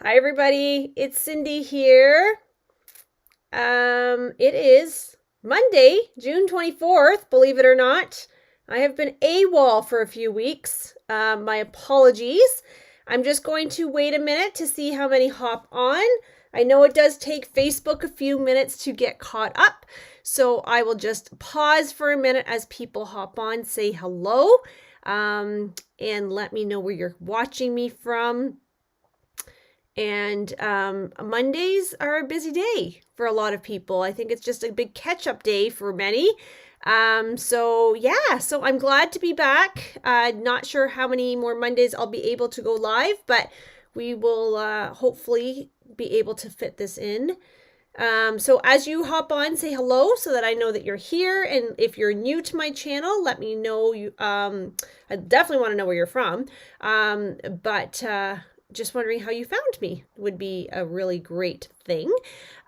Hi, everybody. It's Cindy here. It is Monday, June 24th, believe it or not. I have been AWOL for a few weeks. My apologies. I'm just going to wait a minute to see how many hop on. I know it does take Facebook a few minutes to get caught up, so I will just pause for a minute as people hop on, say hello, and let me know where you're watching me from. And Mondays are a busy day for a lot of people. I think it's just a big catch up day for many. So I'm glad to be back. Not sure how many more Mondays I'll be able to go live, but we will hopefully be able to fit this in. So as you hop on, say hello so that I know that you're here. And if you're new to my channel, let me know. I definitely want to know where you're from. But just wondering how you found me would be a really great thing.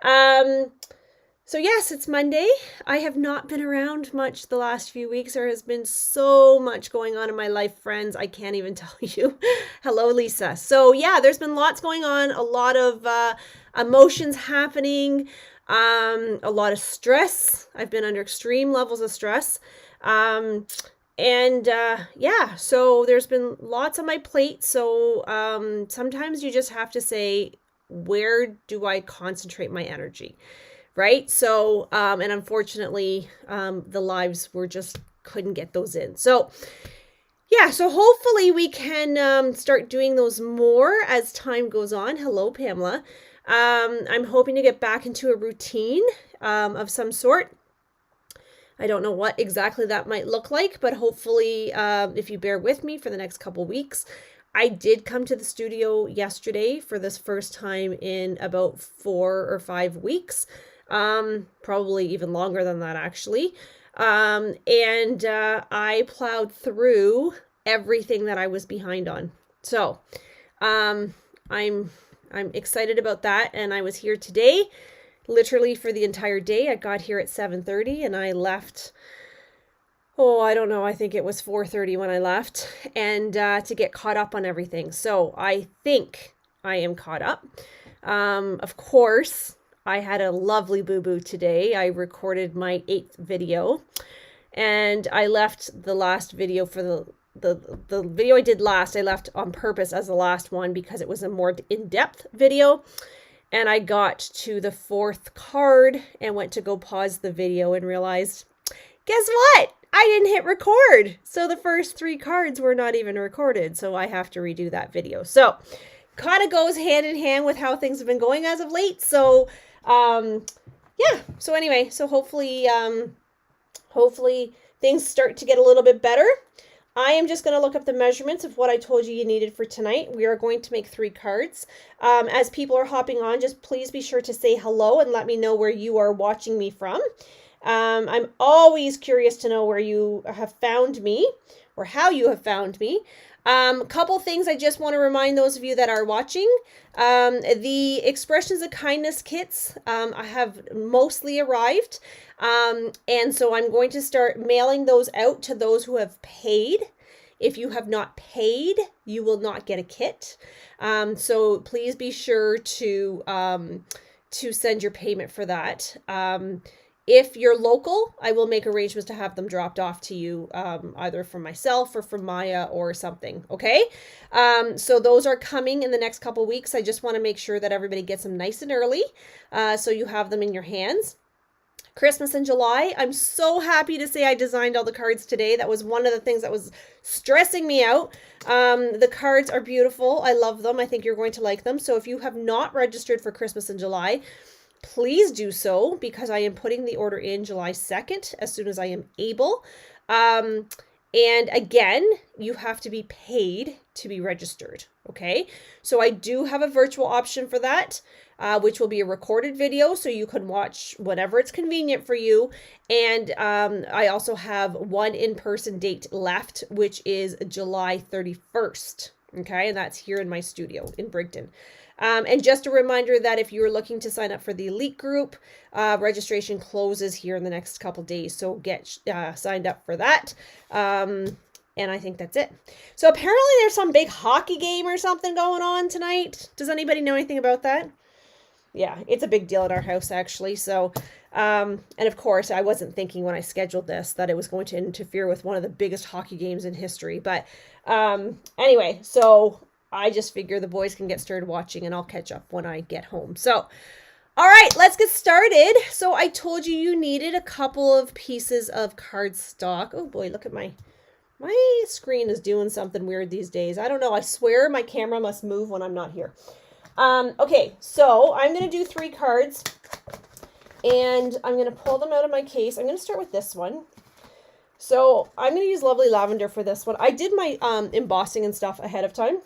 So yes, it's Monday. I have not been around much the last few weeks. There has been so much going on in my life, friends. I can't even tell you. Hello, Lisa. So yeah, there's been lots going on, a lot of emotions happening, a lot of stress. I've been under extreme levels of stress. So there's been lots on my plate. So sometimes you just have to say, where do I concentrate my energy? Right? So, and unfortunately, the lives were just couldn't get those in. So, yeah, so hopefully we can start doing those more as time goes on. Hello, Pamela. I'm hoping to get back into a routine of some sort. I don't know what exactly that might look like, but hopefully, if you bear with me for the next couple weeks, I did come to the studio yesterday for this first time in about 4 or 5 weeks. Probably even longer than that, actually. I plowed through everything that I was behind on. So, um, I'm I'm excited about that, and I was here today, literally for the entire day. I got here at 7:30, and I left. Oh, I don't know. I think it was 4:30 when I left, and to get caught up on everything. So I think I am caught up. Of course, I had a lovely boo boo today. I recorded my 8th video, and I left the last video for the video I did last. I left on purpose as the last one because it was a more in-depth video. And I got to the 4th card and went to go pause the video and realized, guess what? I didn't hit record. So the first 3 cards were not even recorded. So I have to redo that video. So kind of goes hand in hand with how things have been going as of late. So yeah. So anyway, so hopefully things start to get a little bit better. I am just going to look up the measurements of what I told you needed for tonight. We are going to make 3 cards. As people are hopping on, just please be sure to say hello and let me know where you are watching me from. I'm always curious to know where you have found me or how you have found me. Couple things I just want to remind those of you that are watching. The Expressions of Kindness kits I have mostly arrived. And so I'm going to start mailing those out to those who have paid. If you have not paid, you will not get a kit. So please be sure to send your payment for that. If you're local, I will make arrangements to have them dropped off to you, either from myself or from Maya or something. Okay. So those are coming in the next couple weeks. I just want to make sure that everybody gets them nice and early, so you have them in your hands. Christmas in July. I'm so happy to say I designed all the cards today. That was one of the things that was stressing me out. The cards are beautiful. I love them. I think you're going to like them. So if you have not registered for Christmas in July, please do so, because I am putting the order in July 2nd as soon as I am able. And again, you have to be paid to be registered. Okay. So I do have a virtual option for that, which will be a recorded video, so you can watch whenever it's convenient for you. And I also have one in-person date left, which is July 31st. Okay. And that's here in my studio in Brigton. And just a reminder that if you're looking to sign up for the elite group, registration closes here in the next couple days. So get signed up for that. And I think that's it. So apparently there's some big hockey game or something going on tonight. Does anybody know anything about that? Yeah, it's a big deal at our house, actually. So, and of course, I wasn't thinking when I scheduled this that it was going to interfere with one of the biggest hockey games in history. But anyway, so I just figure the boys can get started watching and I'll catch up when I get home. So, all right, let's get started. So I told you needed a couple of pieces of cardstock. Oh boy, look at my screen is doing something weird these days. I don't know. I swear my camera must move when I'm not here. Okay, so I'm going to do 3 cards, and I'm going to pull them out of my case. I'm going to start with this one. So I'm going to use Lovely Lavender for this one. I did my embossing and stuff ahead of time.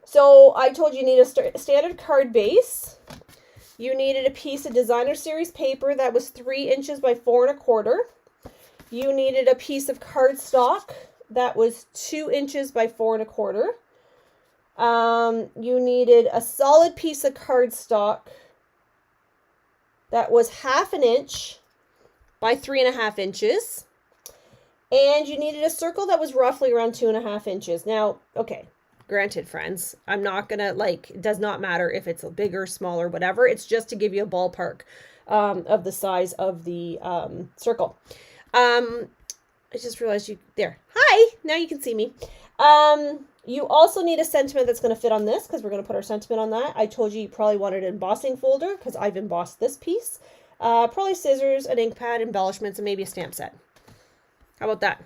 So I told you need a standard card base. You needed a piece of Designer Series paper that was 3 inches by 4 1/4. You needed a piece of cardstock that was 2 inches by 4 1/4. You needed a solid piece of cardstock that was 1/2 inch by 3 1/2 inches. And you needed a circle that was roughly around 2 1/2 inches. Now, okay, granted, friends, I'm not going to, it does not matter if it's bigger, smaller, whatever. It's just to give you a ballpark of the size of the circle. I just realized there. Hi, now you can see me. You also need a sentiment that's going to fit on this because we're going to put our sentiment on that. I told you probably wanted an embossing folder because I've embossed this piece. Probably scissors, an ink pad, embellishments, and maybe a stamp set. How about that?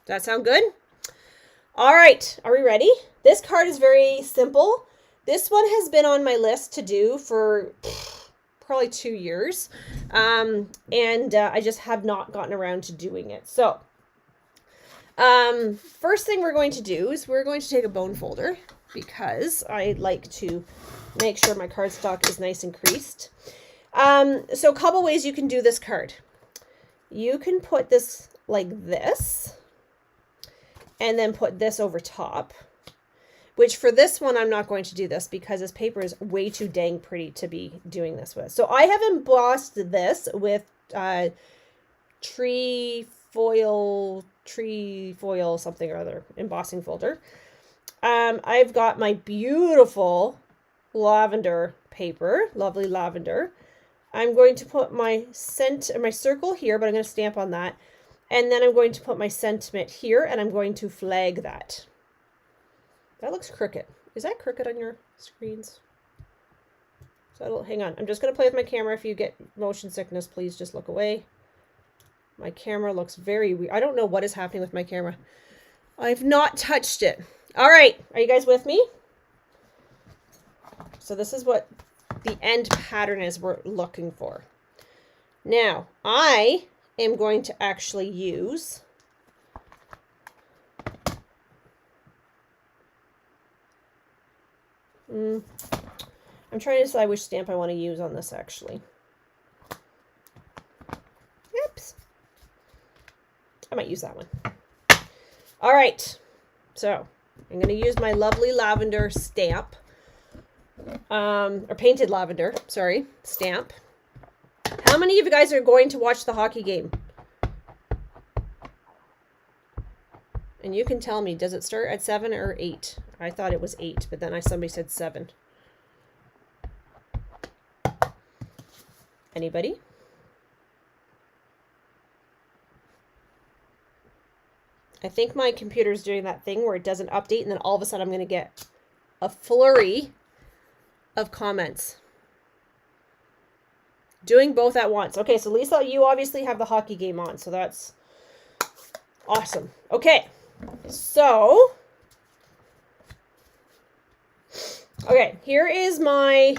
Does that sound good? All right, are we ready? This card is very simple. This one has been on my list to do for probably 2 years. I just have not gotten around to doing it. So, first thing we're going to do is we're going to take a bone folder because I like to make sure my cardstock is nice and creased. So a couple ways you can do this card. You can put this like this and then put this over top, which for this one, I'm not going to do this because this paper is way too dang pretty to be doing this with. So I have embossed this with tree foil something or other embossing folder. I've got my beautiful lavender paper, Lovely Lavender. I'm going to put my circle here, but I'm going to stamp on that. And then I'm going to put my sentiment here, and I'm going to flag that. That looks crooked. Is that crooked on your screens? So hang on. I'm just going to play with my camera. If you get motion sickness, please just look away. My camera looks very weird. I don't know what is happening with my camera. I've not touched it. All right. Are you guys with me? So this is what the end pattern is we're looking for. Now, I am going to actually use I'm trying to decide which stamp I want to use on this actually. Oops. I might use that one. All right. So I'm going to use my Lovely Lavender stamp. Or Painted Lavender, sorry, stamp. How many of you guys are going to watch the hockey game? And you can tell me, does it start at 7 or 8? I thought it was 8, but then somebody said 7. Anybody? I think my computer's doing that thing where it doesn't update and then all of a sudden I'm going to get a flurry of comments. Doing both at once. Okay, so Lisa, you obviously have the hockey game on, so that's awesome. Okay, so, okay, here is my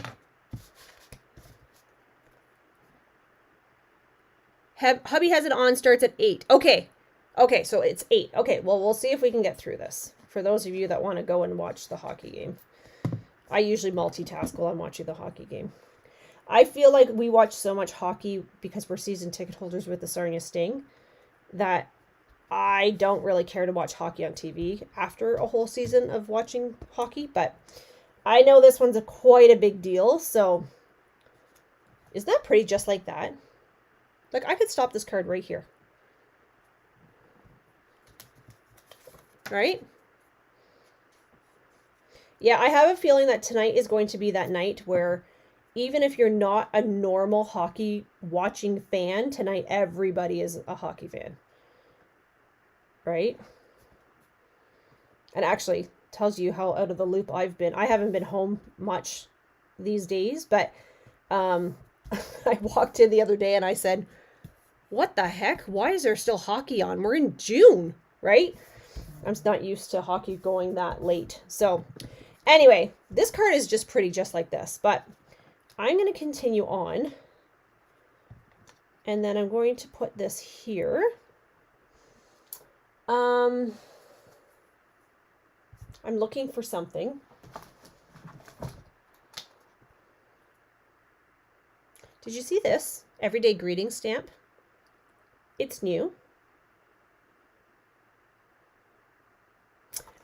hubby has it on, starts at 8. Okay, so it's 8. Okay, well, we'll see if we can get through this. For those of you that want to go and watch the hockey game. I usually multitask while I'm watching the hockey game. I feel like we watch so much hockey because we're season ticket holders with the Sarnia Sting that I don't really care to watch hockey on TV after a whole season of watching hockey, but I know this one's quite a big deal, so isn't that pretty just like that? Like, I could stop this card right here. right? Yeah, I have a feeling that tonight is going to be that night where even if you're not a normal hockey watching fan, tonight everybody is a hockey fan, right? And actually tells you how out of the loop I've been. I haven't been home much these days, but I walked in the other day and I said, what the heck? Why is there still hockey on? We're in June, right? I'm not used to hockey going that late. So anyway, this card is just pretty just like this, but I'm going to continue on. And then I'm going to put this here. I'm looking for something. Did you see this? Everyday greeting stamp. It's new.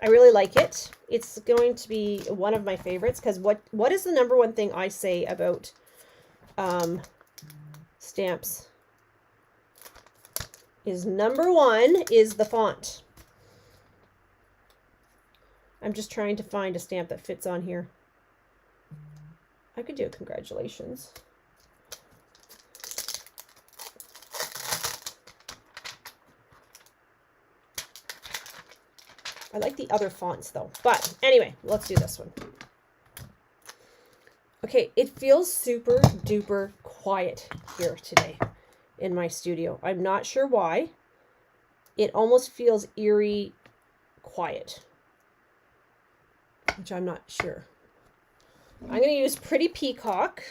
I really like it. It's going to be one of my favorites because what is the number one thing I say about stamps? Is number one is the font. I'm just trying to find a stamp that fits on here. I could do a congratulations. I like the other fonts though. But anyway, let's do this one. Okay, it feels super duper quiet here today in my studio. I'm not sure why. It almost feels eerie quiet, which I'm not sure. I'm going to use Pretty Peacock.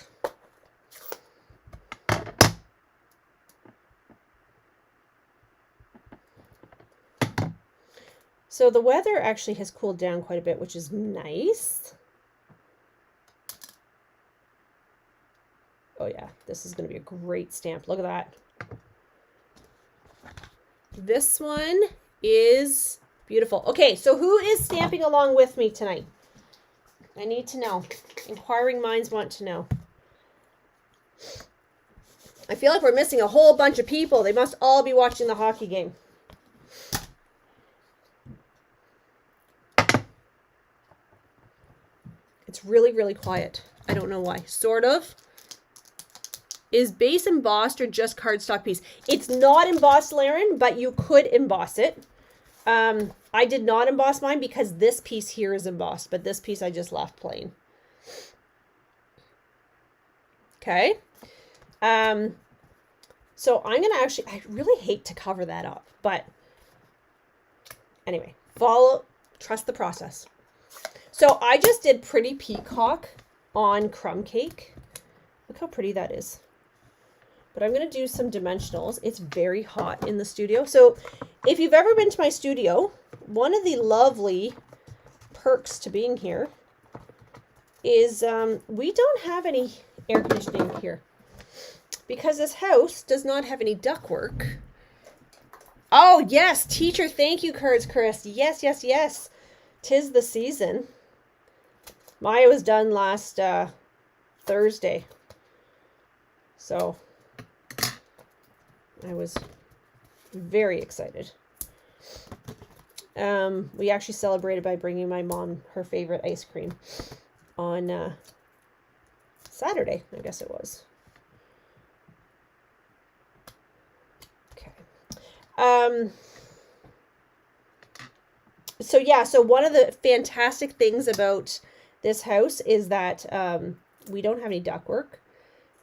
So the weather actually has cooled down quite a bit, which is nice. Oh yeah, this is going to be a great stamp. Look at that. This one is beautiful. Okay, so who is stamping along with me tonight? I need to know. Inquiring minds want to know. I feel like we're missing a whole bunch of people. They must all be watching the hockey game. It's really, really quiet. I don't know why. Sort of. Is base embossed or just cardstock piece? It's not embossed, Laren, but you could emboss it. I did not emboss mine because this piece here is embossed, but this piece I just left plain. Okay. So I'm going to actually, I really hate to cover that up, but anyway, trust the process. So I just did Pretty Peacock on crumb cake. Look how pretty that is. But I'm going to do some dimensionals. It's very hot in the studio. So if you've ever been to my studio, one of the lovely perks to being here is we don't have any air conditioning here because this house does not have any ductwork. Oh, yes, teacher, thank you, cards, Chris. Yes, yes, yes. 'Tis the season. Maya was done last Thursday. So I was very excited. We actually celebrated by bringing my mom her favorite ice cream on Saturday, I guess it was. Okay. So yeah, so one of the fantastic things about this house is that we don't have any ductwork.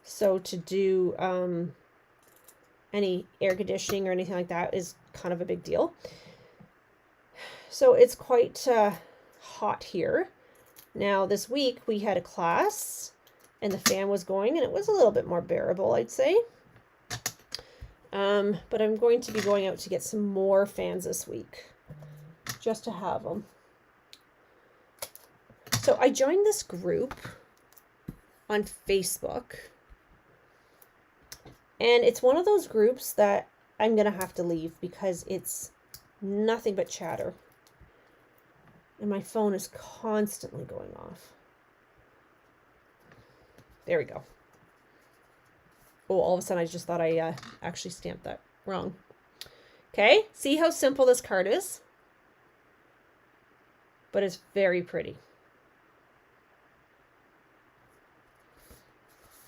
So to do any air conditioning or anything like that is kind of a big deal. So it's quite hot here. Now this week we had a class and the fan was going and it was a little bit more bearable, I'd say. But I'm going to be going out to get some more fans this week just to have them. So I joined this group on Facebook. And it's one of those groups that I'm going to have to leave because it's nothing but chatter. And my phone is constantly going off. There we go. Oh, all of a sudden I just thought I actually stamped that wrong. Okay, see how simple this card is? but it's very pretty.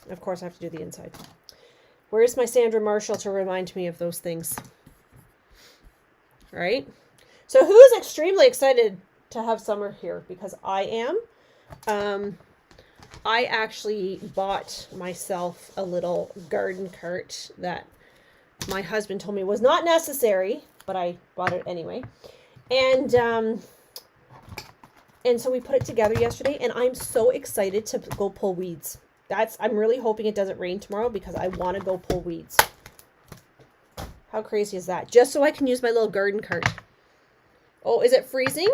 Of course, I have to do the inside. Where's my Sandra Marshall to remind me of those things? Right? So who is extremely excited to have summer here? Because I am. I actually bought myself a little garden cart that my husband told me was not necessary, but I bought it anyway. And so we put it together yesterday, and I'm so excited to go pull weeds. I'm really hoping it doesn't rain tomorrow because I want to go pull weeds. How crazy is that? Just so I can use my little garden cart. Oh, is it freezing?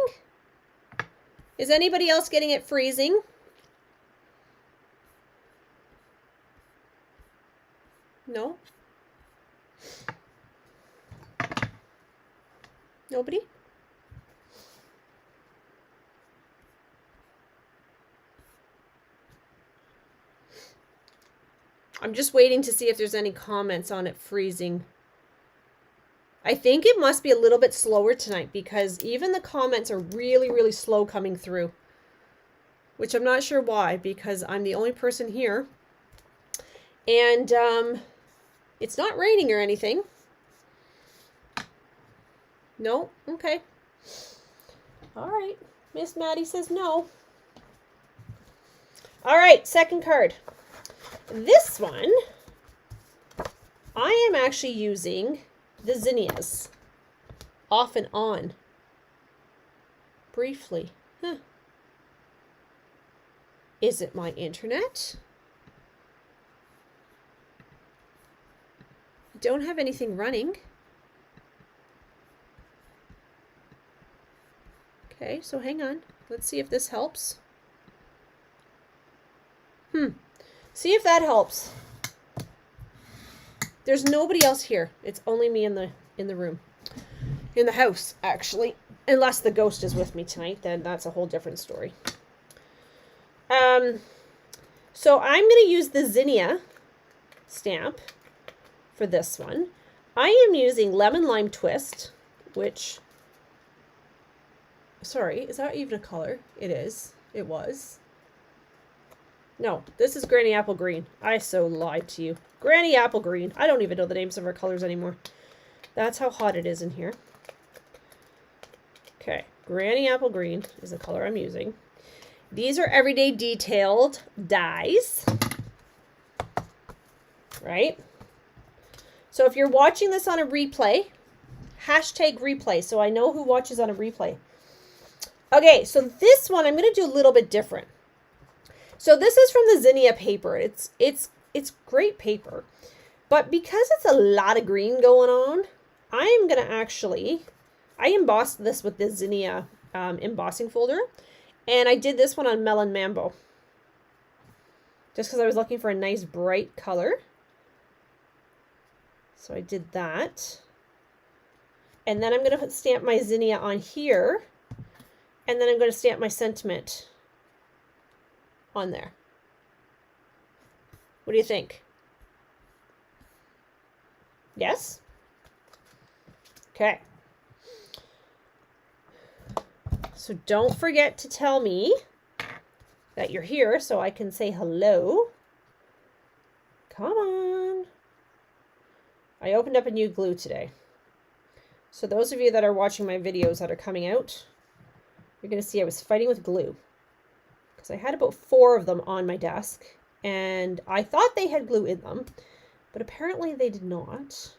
Is anybody else getting it freezing? No? Nobody? I'm just waiting to see if there's any comments on it freezing. I think it must be a little bit slower tonight because even the comments are really, really slow coming through. Which I'm not sure why, because I'm the only person here. And it's not raining or anything. No? Okay. All right. Miss Maddie says no. All right, second card. This one, I am actually using the zinnias off and on. Briefly. Huh. Is it my internet? I don't have anything running. Okay, so hang on. Let's see if this helps. See if that helps. There's nobody else here. It's only me in the room. In the house, actually. Unless the ghost is with me tonight, then that's a whole different story. So I'm going to use the zinnia stamp for this one. I am using Lemon Lime Twist, which, sorry, is that even a color? It is. It was. No, this is Granny Apple Green. I so lied to you. Granny Apple Green. I don't even know the names of our colors anymore. That's how hot it is in here. Okay, Granny Apple Green is the color I'm using. These are Everyday Detailed dyes. Right? So if you're watching this on a replay, hashtag replay, so I know who watches on a replay. Okay, so this one I'm going to do a little bit different. So this is from the zinnia paper. It's great paper. But because it's a lot of green going on, I am going to I embossed this with the zinnia embossing folder. And I did this one on Melon Mambo. Just because I was looking for a nice bright color. So I did that. And then I'm going to stamp my zinnia on here. And then I'm going to stamp my sentiment on there. What do you think? Yes? Okay. So don't forget to tell me that you're here so I can say hello. Come on. I opened up a new glue today. So those of you that are watching my videos that are coming out, you're going to see I was fighting with glue. Because I had about 4 of them on my desk. And I thought they had glue in them. But apparently they did not.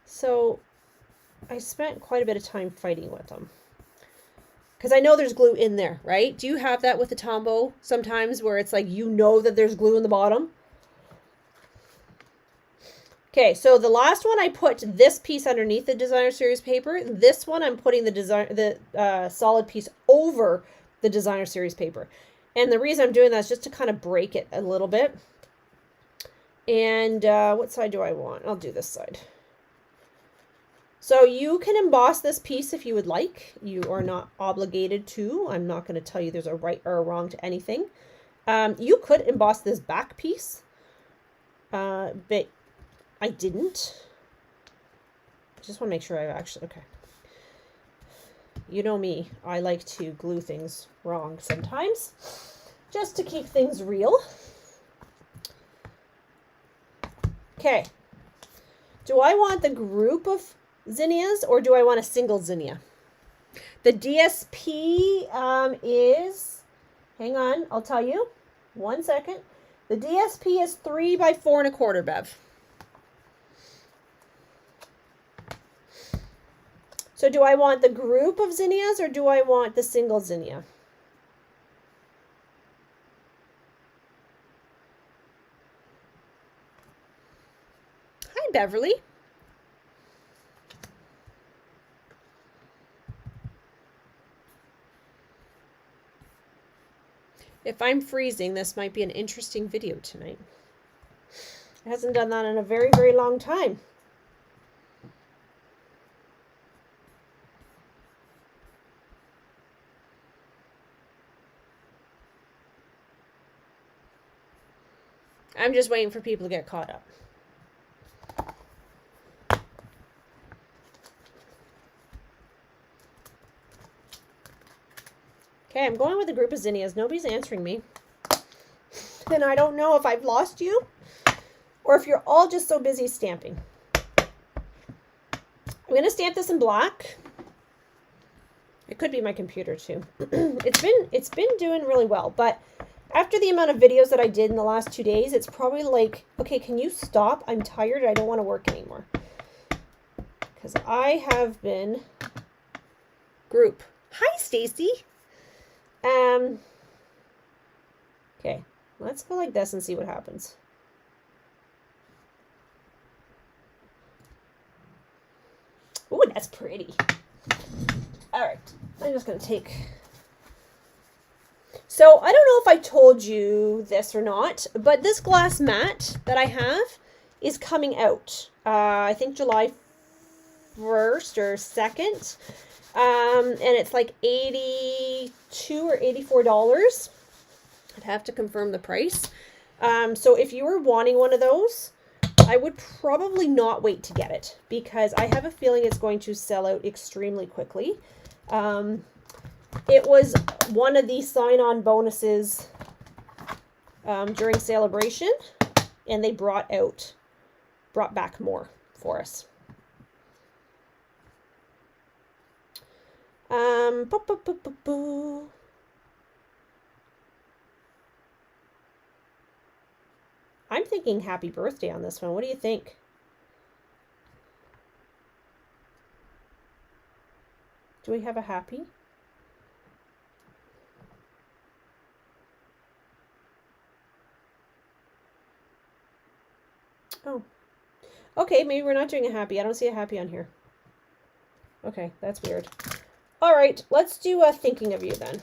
So I spent quite a bit of time fighting with them. Because I know there's glue in there, right? Do you have that with the Tombow sometimes where it's like you know that there's glue in the bottom? Okay, so the last one I put this piece underneath the Designer Series paper. This one I'm putting the solid piece over the Designer Series paper. And the reason I'm doing that is just to kind of break it a little bit. And what side do I want? I'll do this side. So you can emboss this piece if you would like. You are not obligated to. I'm not going to tell you there's a right or a wrong to anything. You could emboss this back piece, but I didn't. I just want to make sure I actually, okay. You know me. I like to glue things wrong sometimes, just to keep things real. Okay. Do I want the group of zinnias or do I want a single zinnia? The DSP is, hang on, I'll tell you. 1 second. The DSP is 3 by 4 1/4, Bev. So do I want the group of zinnias or do I want the single zinnia? Hi, Beverly. If I'm freezing, this might be an interesting video tonight. It hasn't done that in a very, very long time. I'm just waiting for people to get caught up. Okay, I'm going with a group of zinnias. Nobody's answering me. And I don't know if I've lost you or if you're all just so busy stamping. I'm going to stamp this in black. It could be my computer too. It's been doing really well, but after the amount of videos that I did in the last 2 days, it's probably like, okay, can you stop? I'm tired. I don't want to work anymore. Because I have been group. Hi, Stacy. Okay, let's go like this and see what happens. Ooh, that's pretty. All right, I'm just going to take... So, I don't know if I told you this or not, but this glass mat that I have is coming out. I think July 1st or 2nd. And it's like $82 or $84. I'd have to confirm the price. So if you were wanting one of those, I would probably not wait to get it because I have a feeling it's going to sell out extremely quickly. It was one of the sign-on bonuses during Celebration, and they brought back more for us. I'm thinking happy birthday on this one. What do you think? Do we have a happy? Oh. Okay, maybe we're not doing a happy. I don't see a happy on here. Okay, that's weird. All right, let's do a thinking of you then.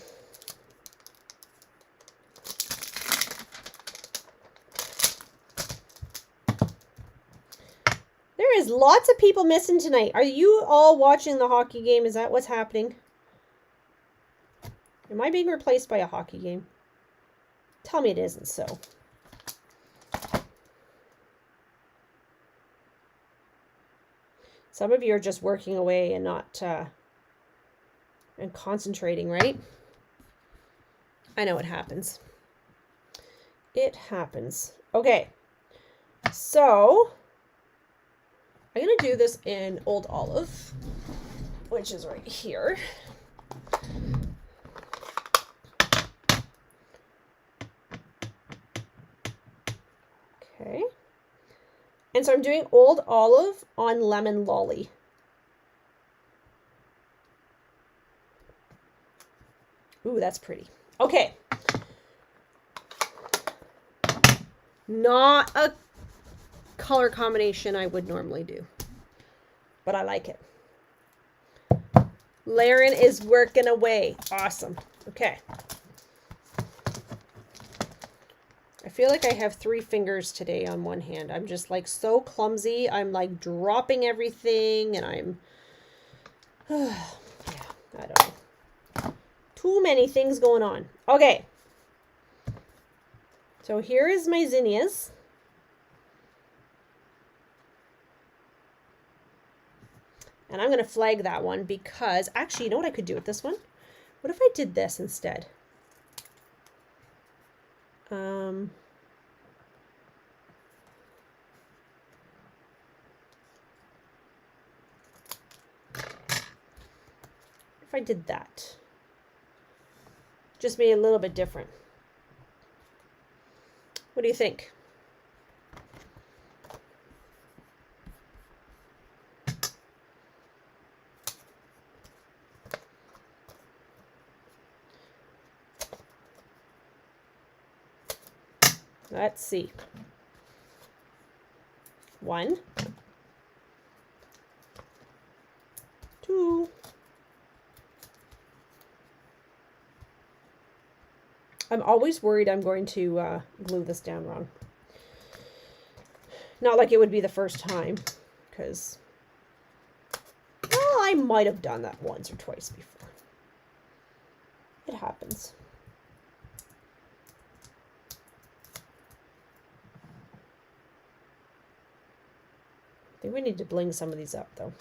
There is lots of people missing tonight. Are you all watching the hockey game? Is that what's happening? Am I being replaced by a hockey game? Tell me it isn't so. Some of you are just working away and not and concentrating, right? I know it happens. It happens. Okay. So I'm going to do this in Old Olive, which is right here. Okay. And so I'm doing Old Olive on Lemon Lolly. Ooh, that's pretty. Okay. Not a color combination I would normally do, but I like it. Laren is working away. Awesome. Okay. I feel like I have 3 fingers today on one hand. I'm just like so clumsy. I'm like dropping everything and I'm, yeah, I don't know. Too many things going on. Okay. So here is my zinnias. And I'm going to flag that one because, actually, you know what I could do with this one? What if I did this instead? If I did that. Just made it a little bit different. What do you think? Let's see. 1, 2. I'm always worried I'm going to glue this down wrong. Not like it would be the first time, because, well, I might have done that once or twice before. It happens. I think we need to bling some of these up, though. Look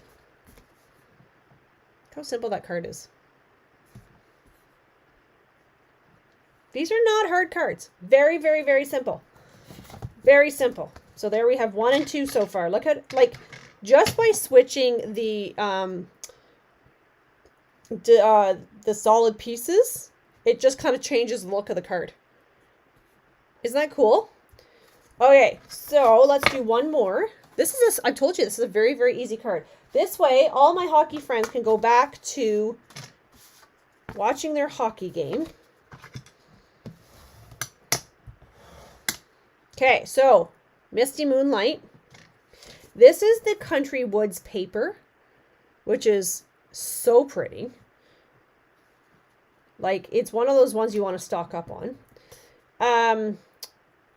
how simple that card is. These are not hard cards. Very, very, very simple. Very simple. So there we have 1 and 2 so far. Look at, like, just by switching the solid pieces, it just kind of changes the look of the card. Isn't that cool? Okay, so let's do one more. This is I told you, this is a very, very easy card. This way, all my hockey friends can go back to watching their hockey game. Okay, so Misty Moonlight. This is the Country Woods paper, which is so pretty. Like, it's one of those ones you want to stock up on.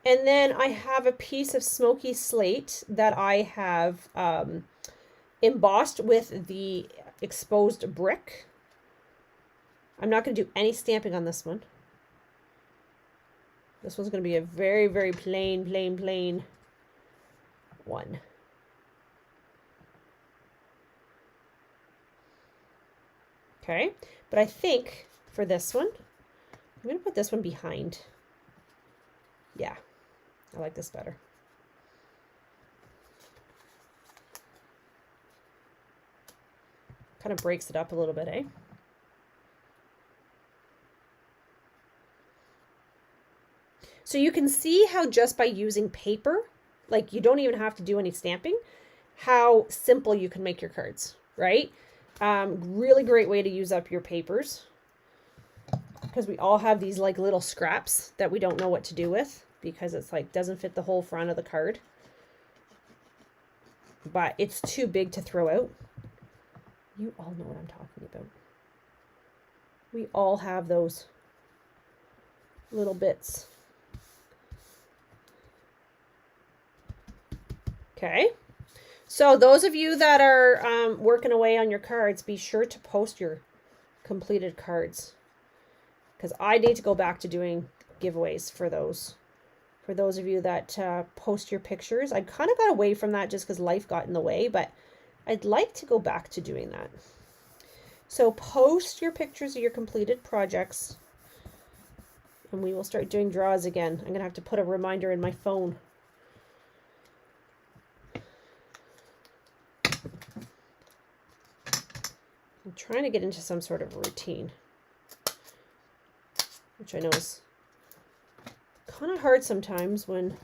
And then I have a piece of smoky slate that I have embossed with the exposed brick. I'm not going to do any stamping on this one. This one's going to be a very, very plain one. Okay, but I think for this one, I'm going to put this one behind. Yeah, I like this better. Kind of breaks it up a little bit, eh? So you can see how just by using paper, like you don't even have to do any stamping, how simple you can make your cards, right? Really great way to use up your papers, because we all have these like little scraps that we don't know what to do with because it's like doesn't fit the whole front of the card, but it's too big to throw out. You all know what I'm talking about. We all have those little bits. Okay, so those of you that are working away on your cards, be sure to post your completed cards, because I need to go back to doing giveaways for those. For those of you that post your pictures, I kind of got away from that just because life got in the way, but I'd like to go back to doing that. So post your pictures of your completed projects, and we will start doing draws again. I'm going to have to put a reminder in my phone. I'm trying to get into some sort of routine, which I know is kind of hard sometimes when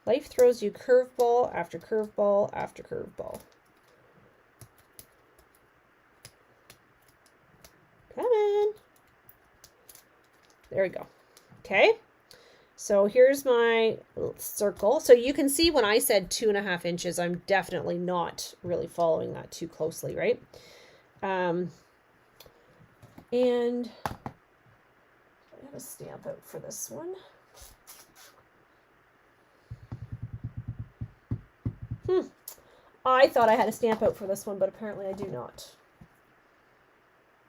life throws you curveball after curveball after curveball. Come on. There we go. Okay. So here's my circle. So you can see when I said 2.5 inches, I'm definitely not really following that too closely, right? And I have a stamp out for this one. I thought I had a stamp out for this one, but apparently I do not.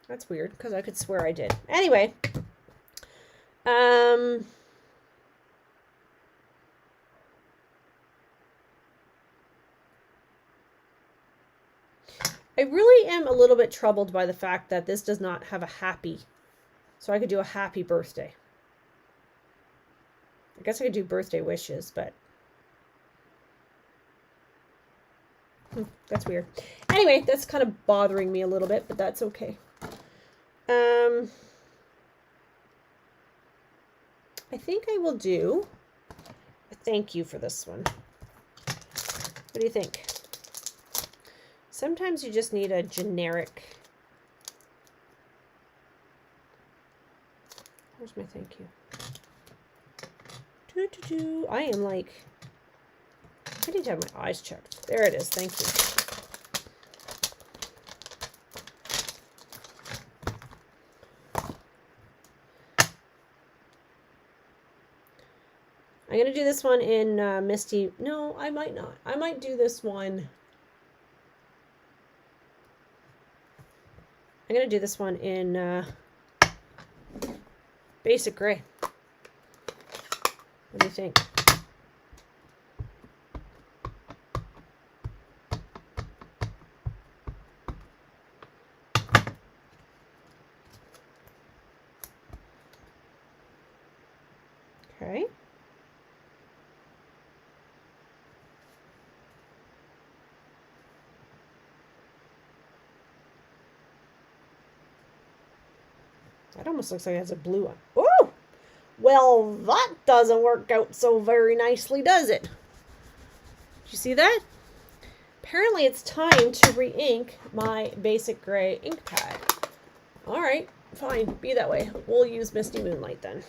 That's weird, because I could swear I did. Anyway, I really am a little bit troubled by the fact that this does not have a happy. So I could do a happy birthday. I guess I could do birthday wishes, but that's weird. Anyway, that's kind of bothering me a little bit, but that's okay. I think I will do a thank you for this one. What do you think? Sometimes you just need a generic. Where's my thank you? I am like, I need to have my eyes checked. There it is. Thank you. I'm going to do this one in Misty. No, I might not. I might do this one. I'm going to do this one in Basic Gray. What do you think? Okay. That almost looks like it has a blue one. Oh! Well, that doesn't work out so very nicely, does it? Did you see that? Apparently it's time to re-ink my Basic Gray ink pad. All right, fine, be that way. We'll use Misty Moonlight then.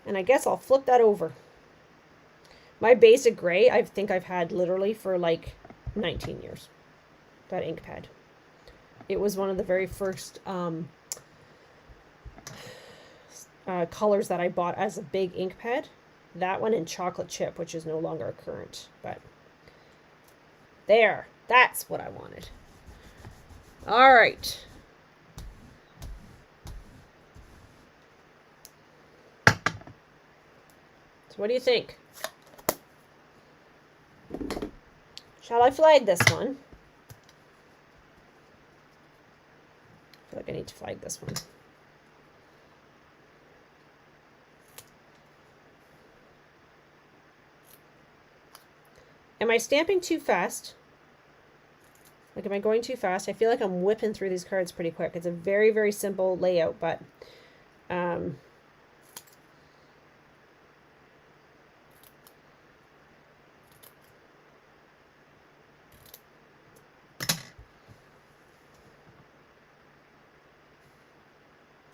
And I guess I'll flip that over. My Basic Gray, I think I've had literally for like 19 years. That ink pad. It was one of the very first colors that I bought as a big ink pad. That one and Chocolate Chip, which is no longer current. But there, that's what I wanted. All right. So what do you think? Shall I flag this one? I feel like I need to flag this one. Am I stamping too fast? Like, am I going too fast? I feel like I'm whipping through these cards pretty quick. It's a very, very simple layout, but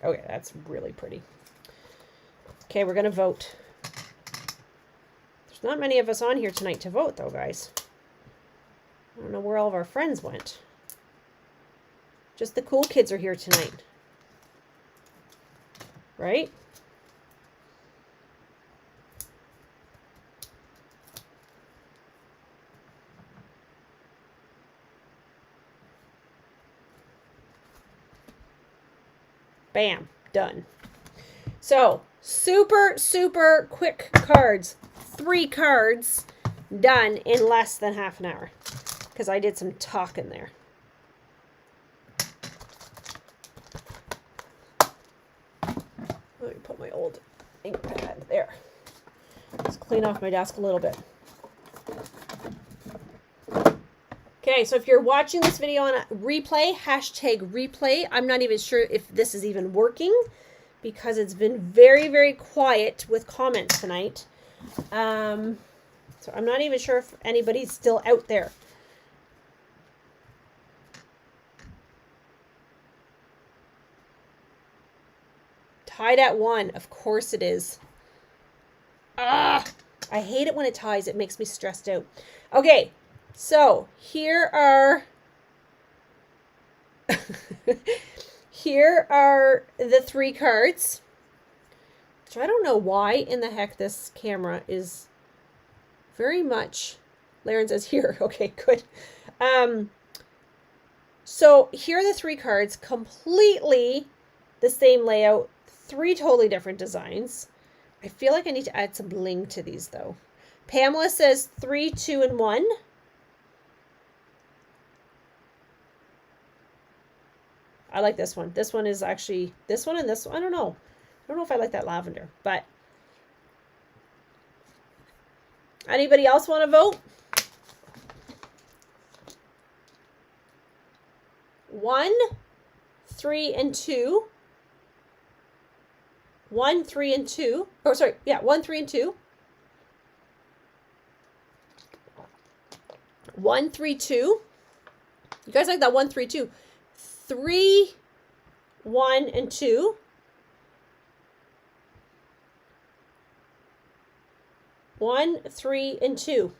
okay, that's really pretty. Okay, we're going to vote. There's not many of us on here tonight to vote, though, guys. I don't know where all of our friends went. Just the cool kids are here tonight. Right? Bam. Done. So, super, super quick cards. 3 cards done in less than half an hour. Because I did some talking there. Let me put my old ink pad there. Let's clean off my desk a little bit. Okay, so if you're watching this video on a replay, hashtag replay. I'm not even sure if this is even working because it's been very, very quiet with comments tonight. So I'm not even sure if anybody's still out there. Tied at 1. Of course it is. Ah, I hate it when it ties. It makes me stressed out. Okay, so here are here are the 3 cards. So I don't know why in the heck this camera is very much. Laren says here. Okay, good. So here are the 3 cards, completely the same layout, 3 totally different designs. I feel like I need to add some bling to these though. Pamela says 3, 2, and 1. I like this one. This one is actually, this one and this one, I don't know. I don't know if I like that lavender, but anybody else want to vote? 1, 3, and 2. 1, 3, and 2. Oh, sorry. Yeah, 1, 3, and 2. 1, 3, 2. You guys like that 1, 3, 2. 3, 1, and 2. 1, 3, and 2.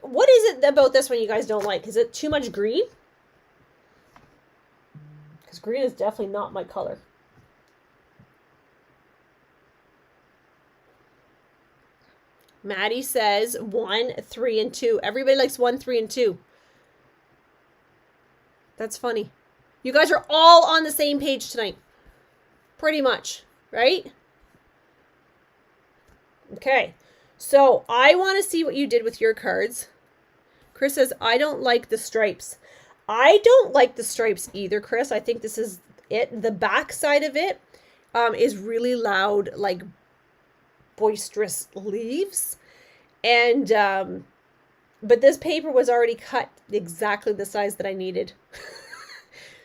What is it about this one you guys don't like? Is it too much green? Because green is definitely not my color. Maddie says 1, 3, and 2. Everybody likes 1, 3, and 2. That's funny. You guys are all on the same page tonight. Pretty much, right? Okay. So I want to see what you did with your cards. Chris says, I don't like the stripes. I don't like the stripes either, Chris. I think this is it. The back side of it is really loud, like boisterous leaves. And, but this paper was already cut exactly the size that I needed.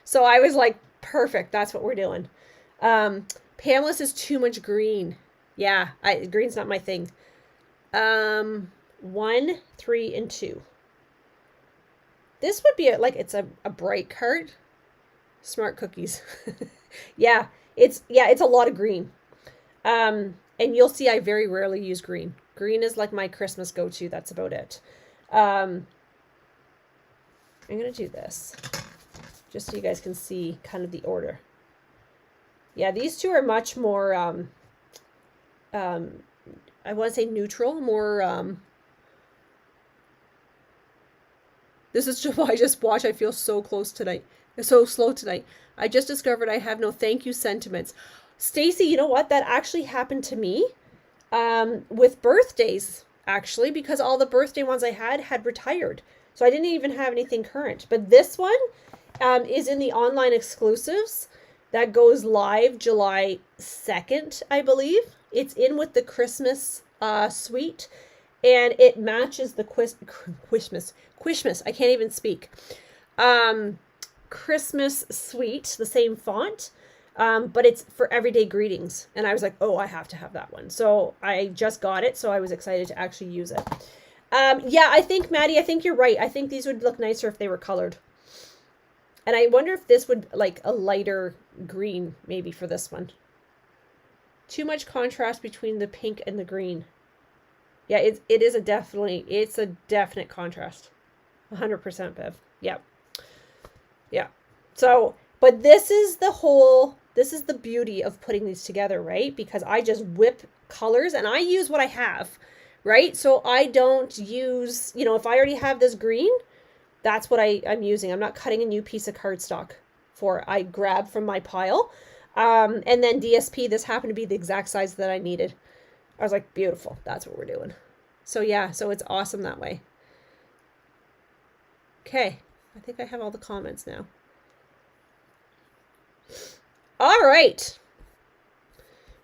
So I was like, perfect. That's what we're doing. Pamela says too much green. Yeah, green's not my thing. 1, 3, and 2. This would be it's a bright card. Smart cookies. Yeah, it's a lot of green. And you'll see I very rarely use green. Green is like my Christmas go-to. That's about it. I'm going to do this just so you guys can see kind of the order. Yeah, these two are much more, I want to say neutral, more, this is just why I just watch. I feel so close tonight. So slow tonight. I just discovered I have no thank you sentiments. Stacy, you know what? That actually happened to me with birthdays, actually, because all the birthday ones I had retired. So I didn't even have anything current. But this one is in the online exclusives. That goes live July 2nd, I believe. It's in with the Christmas suite. And it matches the Christmas. I can't even speak. Christmas suite, the same font. But it's for everyday greetings. And I was like, oh, I have to have that one. So I just got it. So I was excited to actually use it. Yeah, I think, Maddie, I think you're right. I think these would look nicer if they were colored. And I wonder if this would like a lighter green maybe for this one. Too much contrast between the pink and the green. Yeah, it's a definite contrast. 100% Bev. Yeah. Yeah. So, but this is the beauty of putting these together, right? Because I just whip colors and I use what I have, right? So I don't use, if I already have this green, that's what I'm using. I'm not cutting a new piece of cardstock I grab from my pile. And then DSP, this happened to be the exact size that I needed. I was like, beautiful. That's what we're doing. So yeah, so it's awesome that way. Okay. I think I have all the comments now. All right.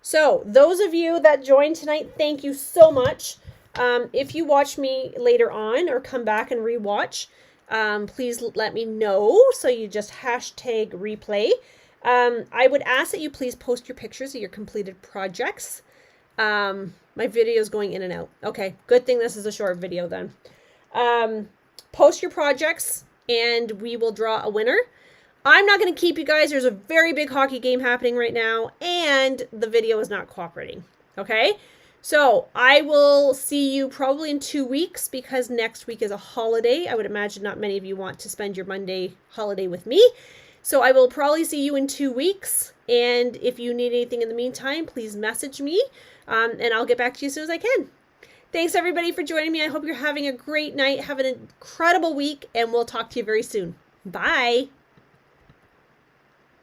So those of you that joined tonight, thank you so much. If you watch me later on or come back and rewatch, please let me know. So you just hashtag replay. I would ask that you please post your pictures of your completed projects. My video is going in and out. Okay, good thing this is a short video then. Post your projects and we will draw a winner. I'm not going to keep you guys. There's a very big hockey game happening right now and the video is not cooperating. Okay, so I will see you probably in 2 weeks because next week is a holiday. I would imagine not many of you want to spend your Monday holiday with me. So I will probably see you in 2 weeks. And if you need anything in the meantime, please message me and I'll get back to you as soon as I can. Thanks everybody for joining me. I hope you're having a great night. Have an incredible week and we'll talk to you very soon. Bye.